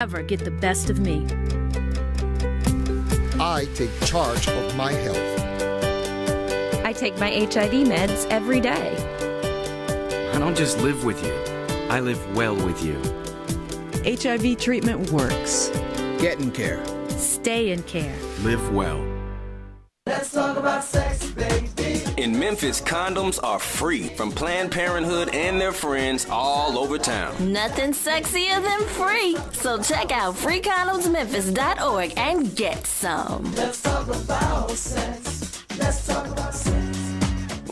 Ever get the best of me. I take charge of my health. I take my HIV meds every day. I don't just live with you. I live well with you. HIV treatment works. Get in care. Stay in care. Live well. Let's talk about sex, baby. In Memphis, condoms are free from Planned Parenthood and their friends all over town. Nothing sexier than free. So check out freecondomsmemphis.org and get some. Let's talk about sex. Let's talk about sex.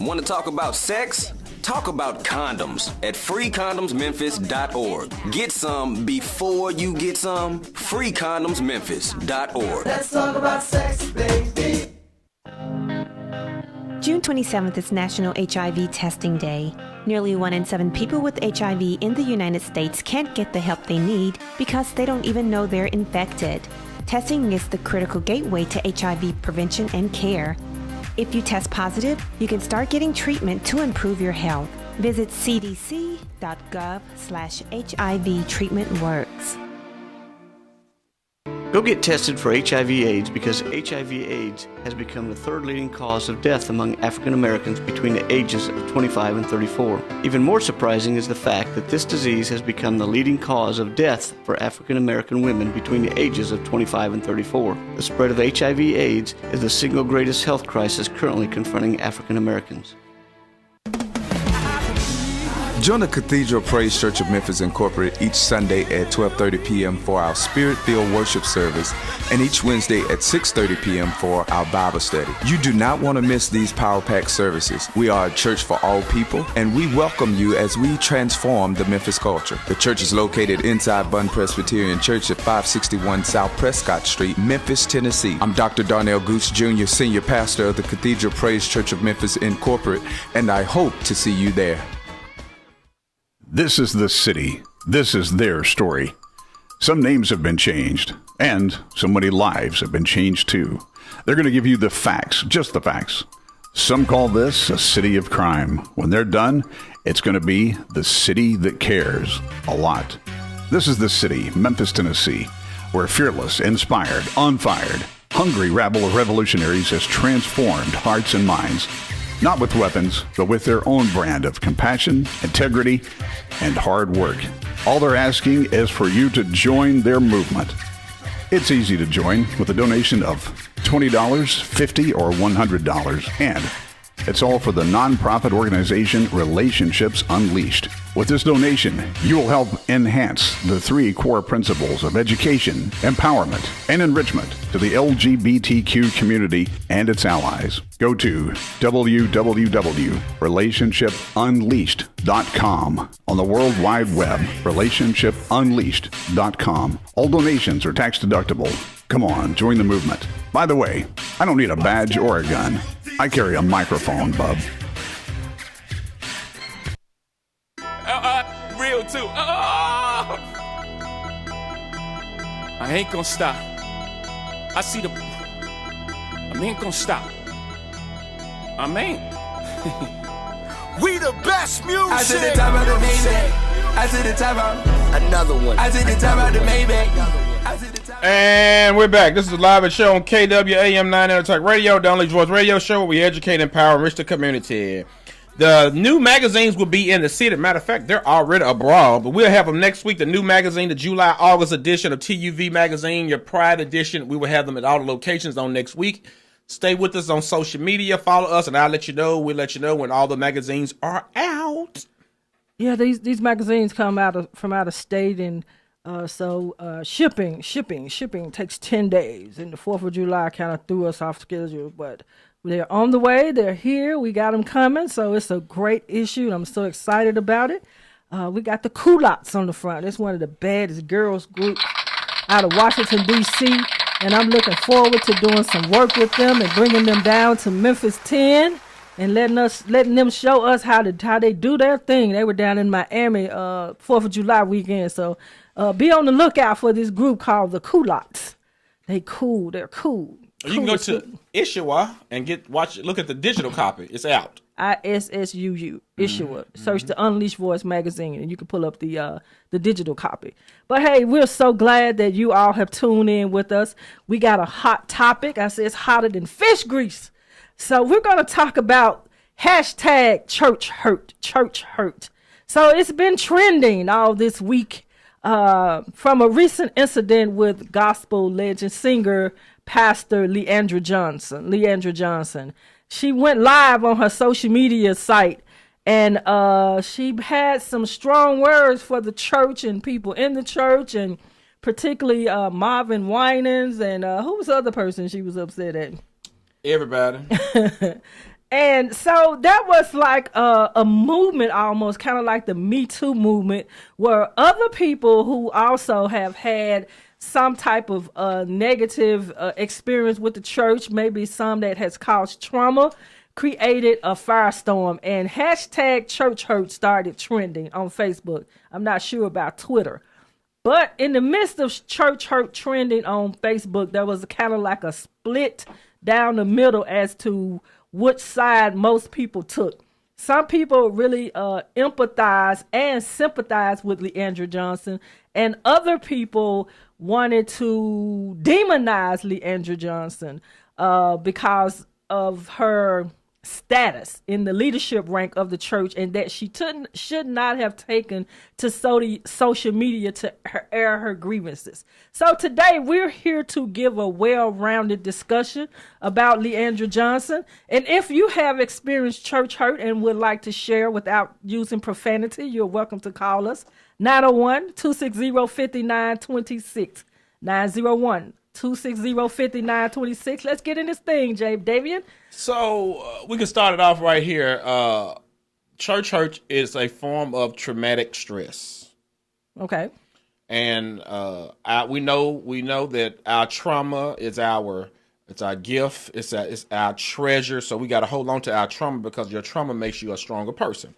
Want to talk about sex? Talk about condoms at freecondomsmemphis.org. Get some before you get some. freecondomsmemphis.org. Let's talk about sex, baby. June 27th is National HIV Testing Day. Nearly 1 in 7 people with HIV in the United States can't get the help they need because they don't even know they're infected. Testing is the critical gateway to HIV prevention and care. If you test positive, you can start getting treatment to improve your health. Visit cdc.gov/HIV treatment works. Go get tested for HIV/AIDS because HIV/AIDS has become the third leading cause of death among African Americans between the ages of 25 and 34. Even more surprising is the fact that this disease has become the leading cause of death for African American women between the ages of 25 and 34. The spread of HIV/AIDS is the single greatest health crisis currently confronting African Americans. Join the Cathedral Praise Church of Memphis Incorporated each Sunday at 12:30 p.m. for our Spirit-filled worship service and each Wednesday at 6:30 p.m. for our Bible study. You do not want to miss these power-packed services. We are a church for all people, and we welcome you as we transform the Memphis culture. The church is located inside Bunn Presbyterian Church at 561 South Prescott Street, Memphis, Tennessee. I'm Dr. Darnell Goose Jr., Senior Pastor of the Cathedral Praise Church of Memphis Incorporated, and I hope to see you there. This is the city. This is their story. Some names have been changed, and so many lives have been changed too. They're going to give you the facts, just the facts. Some call this a city of crime. When they're done, it's going to be the city that cares a lot. This is the city, Memphis, Tennessee, where fearless, inspired, unfired, hungry rabble of revolutionaries has transformed hearts and minds. Not with weapons, but with their own brand of compassion, integrity, and hard work. All they're asking is for you to join their movement. It's easy to join with a donation of $20, $50, or $100. And it's all for the nonprofit organization Relationships Unleashed. With this donation, you will help enhance the 3 core principles of education, empowerment, and enrichment to the LGBTQ community and its allies. Go to www.relationshipunleashed.com on the World Wide Web, relationshipunleashed.com. All donations are tax deductible. Come on, join the movement. By the way, I don't need a badge or a gun. I carry a microphone, bub. Real too. I ain't gonna stop. I ain't gonna stop. I mean. We the best music. I said the top of the Maybach. I said the top of another one. I said the top of the Maybach. And we're back. This is a live show on KWAM 9 Talk Radio, the only voice radio show where we educate, empower, and enrich the community. The new magazines will be in the city. Matter of fact, they're already abroad, but we'll have them next week. The new magazine, the July, August edition of TUV magazine, your Pride edition. We will have them at all the locations on next week. Stay with us on social media. Follow us, and I'll let you know. We'll let you know when all the magazines are out. Yeah, these magazines come from out of state, and so shipping takes 10 days. And the 4th of July kind of threw us off schedule, but they're on the way. They're here. We got them coming. So it's a great issue, and I'm so excited about it. We got the Culottes on the front. It's one of the baddest girls group out of Washington, D.C., and I'm looking forward to doing some work with them and bringing them down to Memphis 10 and letting them show us how they do their thing. They were down in Miami 4th of July weekend. So be on the lookout for this group called the Culottes. They're cool. You can go to Ishiwa and look at the digital copy. It's out. ISSUU, Issuer. Search the Unleashed Voice magazine, and you can pull up the digital copy. But hey, we're so glad that you all have tuned in with us. We got a hot topic. I say it's hotter than fish grease. So we're going to talk about hashtag church hurt. So it's been trending all this week from a recent incident with gospel legend singer Pastor Leandra Johnson. She went live on her social media site, and she had some strong words for the church and people in the church, and particularly Marvin Winans, and who was the other person she was upset at? Everybody. And so that was like a movement, almost kind of like the Me Too movement, where other people who also have had some type of negative experience with the church, maybe some that has caused trauma, created a firestorm, and hashtag church hurt started trending on Facebook. I'm not sure about Twitter. But in the midst of church hurt trending on Facebook, there was kind of like a split down the middle as to which side most people took. Some people really empathize and sympathize with Leandra Johnson, and other people wanted to demonize Leandra Johnson because of her status in the leadership rank of the church, and that she should not have taken to social media to air her grievances. So today we're here to give a well-rounded discussion about Leandra Johnson. And if you have experienced church hurt and would like to share without using profanity, you're welcome to call us 901-260-5926. 901-260-5926. Let's get in this thing, Davian. So we can start it off right here. Church hurt is a form of traumatic stress. Okay. And we know that our trauma is our gift. It's our treasure. So we got to hold on to our trauma, because your trauma makes you a stronger person.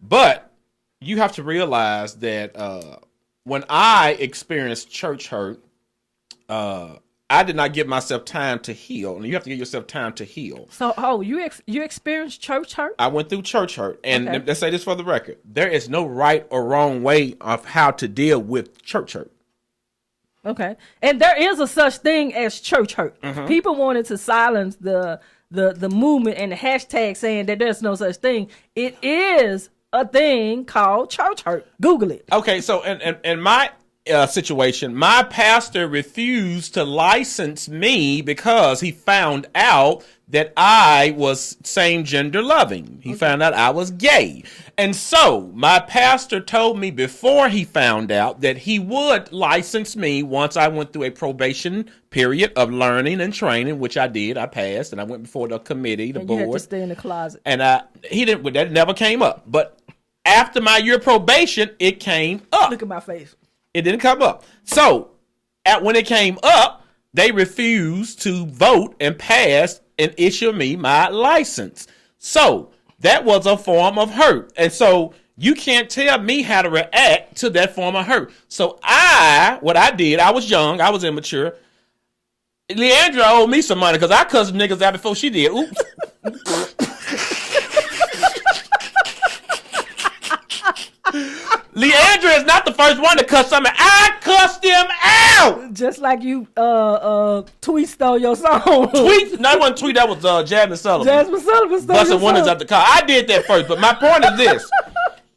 But you have to realize that when I experienced church hurt, I did not give myself time to heal, and you have to give yourself time to heal. So, you experienced church hurt? I went through church hurt, and let's say this for the record: there is no right or wrong way of how to deal with church hurt. Okay, and there is a such thing as church hurt. Mm-hmm. People wanted to silence the movement and the hashtag saying that there's no such thing. It is a thing called church hurt. Google it. Okay, so in my situation, my pastor refused to license me because he found out that I was same gender loving. He found out I was gay. And so my pastor told me before he found out that he would license me once I went through a probation period of learning and training, which I did. I passed, and I went before the committee, the board. You had to stay in the closet. And that never came up. But after my year probation, it came up. Look at my face. It didn't come up. So when it came up, they refused to vote and pass and issue me my license. So that was a form of hurt. And so you can't tell me how to react to that form of hurt. So what I did, I was young, I was immature. Leandra owed me some money because I cussed niggas out before she did. Oops. Leandra is not the first one to cuss something. I cussed him out. Just like you Tweet stole your song. Tweet? No, that wasn't Tweet. That was Jasmine Sullivan. Jasmine Sullivan stole busting windows out the car. I did that first, but my point is this.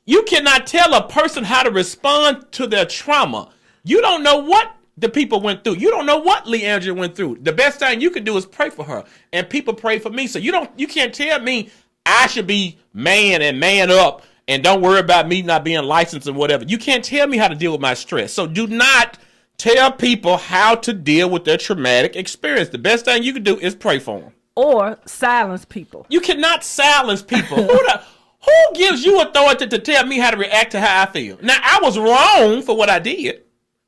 You cannot tell a person how to respond to their trauma. You don't know what the people went through. You don't know what Leandra went through. The best thing you can do is pray for her. And people pray for me. So you can't tell me I should be man up and don't worry about me not being licensed and whatever. You can't tell me how to deal with my stress. So do not tell people how to deal with their traumatic experience. The best thing you can do is pray for them. Or silence people. You cannot silence people. Who gives you authority to tell me how to react to how I feel? Now, I was wrong for what I did,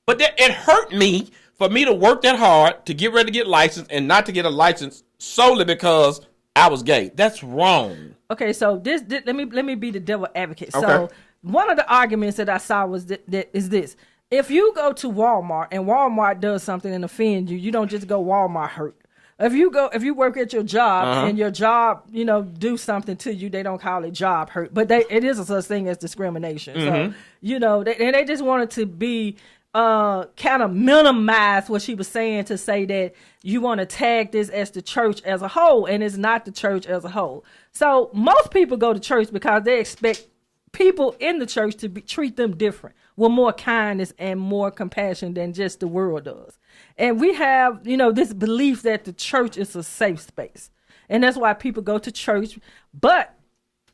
but it hurt me for me to work that hard to get ready to get licensed and not to get a license solely because I was gay. That's wrong. Okay, so this let me be the devil advocate. Okay. So one of the arguments that I saw was is this: if you go to Walmart and Walmart does something and offend you, you don't just go Walmart hurt. If you work at your job and your job, do something to you, they don't call it job hurt, but it is a such thing as discrimination. So, they just wanted to be kind of minimize what she was saying to say that you want to tag this as the church as a whole, and it's not the church as a whole. So most people go to church because they expect people in the church to treat them different, with more kindness and more compassion than just the world does. And we have, this belief that the church is a safe space. And that's why people go to church. But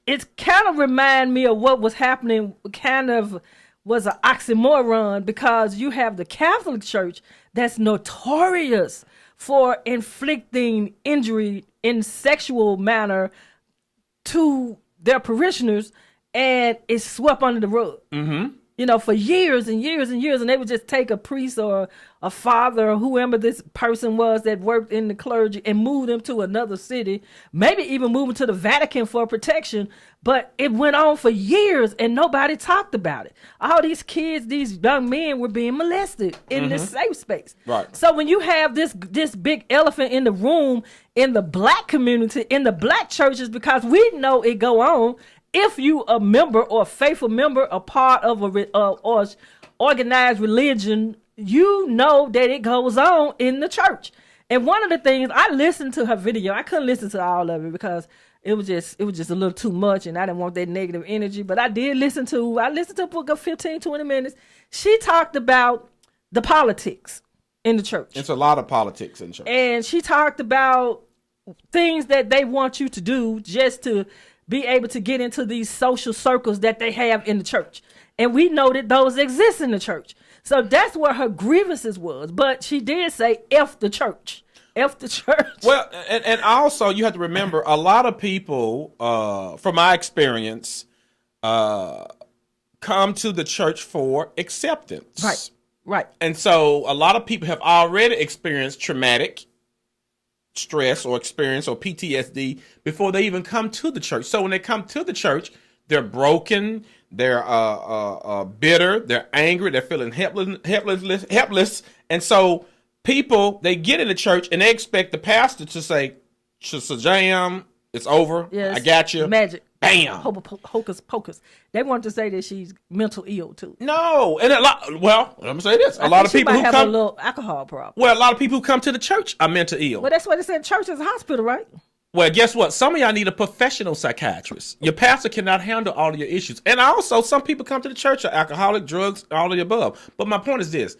it kind of remind me of what was happening, kind of was an oxymoron, because you have the Catholic Church that's notorious for inflicting injury in sexual manner to their parishioners, and it's swept under the rug. For years and years and years, and they would just take a priest or a father or whoever this person was that worked in the clergy and move them to another city, maybe even move them to the Vatican for protection. But it went on for years and nobody talked about it. All these kids, these young men were being molested in this safe space. Right. So when you have this big elephant in the room in the black community, in the black churches, because we know it go on, if you a member or a faithful member, a part of or organized religion, you know that it goes on in the church. And one of the things, I listened to her video. I couldn't listen to all of it because it was just a little too much, and I didn't want that negative energy. But I listened to a book of 15, 20 minutes. She talked about the politics in the church. It's a lot of politics in church. And she talked about things that they want you to do just to be able to get into these social circles that they have in the church. And we know that those exist in the church. So that's where her grievances was. But she did say, F the church. F the church. Well, and also you have to remember, a lot of people, from my experience, come to the church for acceptance. Right. And so a lot of people have already experienced traumatic stress or experience or PTSD before they even come to the church. So when they come to the church, they're broken, they're bitter, they're angry, they're feeling helpless. And so people, they get in the church and they expect the pastor to say, Shazam, it's over, yes, I got you. Magic. Bam. Hocus pocus. They want to say that she's mental ill too. No, and let me say this: a lot of people who have come a little alcohol problem. Well, a lot of people who come to the church are mentally ill. Well, that's what they said. Church is a hospital, right? Well, guess what? Some of y'all need a professional psychiatrist. Your pastor cannot handle all of your issues, and also some people come to the church are alcoholic, drugs, all of the above. But my point is this: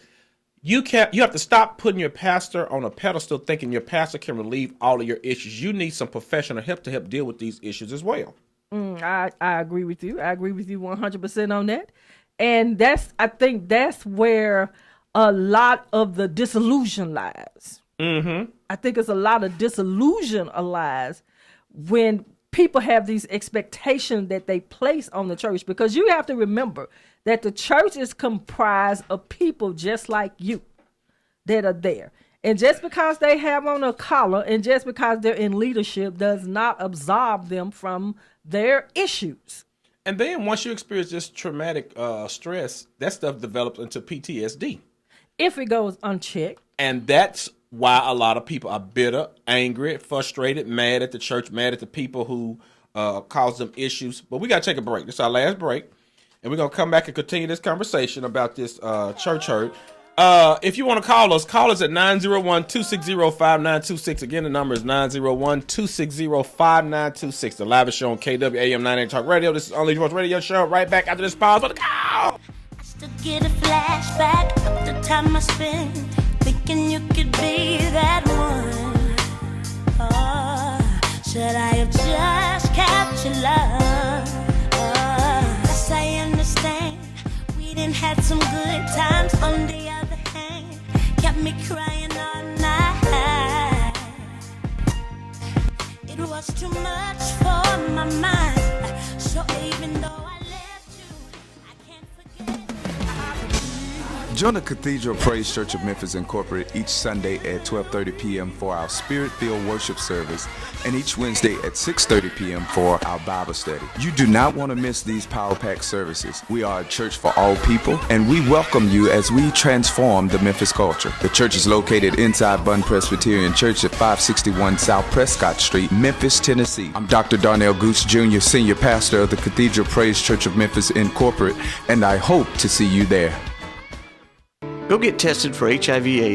you have to stop putting your pastor on a pedestal, thinking your pastor can relieve all of your issues. You need some professional help to help deal with these issues as well. I agree with you. I agree with you 100% on that. And I think that's where a lot of the disillusion lies. I think it's a lot of disillusion lies when people have these expectations that they place on the church, because you have to remember that the church is comprised of people just like you that are there. And just because they have on a collar and just because they're in leadership does not absolve them from their issues. And then once you experience this traumatic stress, that stuff develops into PTSD. If it goes unchecked. And that's why a lot of people are bitter, angry, frustrated, mad at the church, mad at the people who cause them issues. But we got to take a break. This is our last break. And we're going to come back and continue this conversation about this church hurt. If you want to call us at 901-260-5926. Again, the number is 901-260-5926. The live show on KWAM 98 Talk Radio. This is Only George Radio Show. Right back after this pause. Let's go! I still get a flashback of the time I spent thinking you could be that one. Oh, should I have just kept your love? Yes, I understand. We didn't have some good times. On the other hand, kept me crying all night. It was too much for my mind. So even though I left you, I can't forget. Join the Cathedral Praise Church of Memphis Incorporated each Sunday at 12:30 p.m. for our Spirit-filled worship service and each Wednesday at 6:30 p.m. for our Bible study. You do not want to miss these power-packed services. We are a church for all people, and we welcome you as we transform the Memphis culture. The church is located inside Bunn Presbyterian Church at 561 South Prescott Street, Memphis, Tennessee. I'm Dr. Darnell Goose Jr., Senior Pastor of the Cathedral Praise Church of Memphis Incorporated, and I hope to see you there. Go get tested for HIV/AIDS.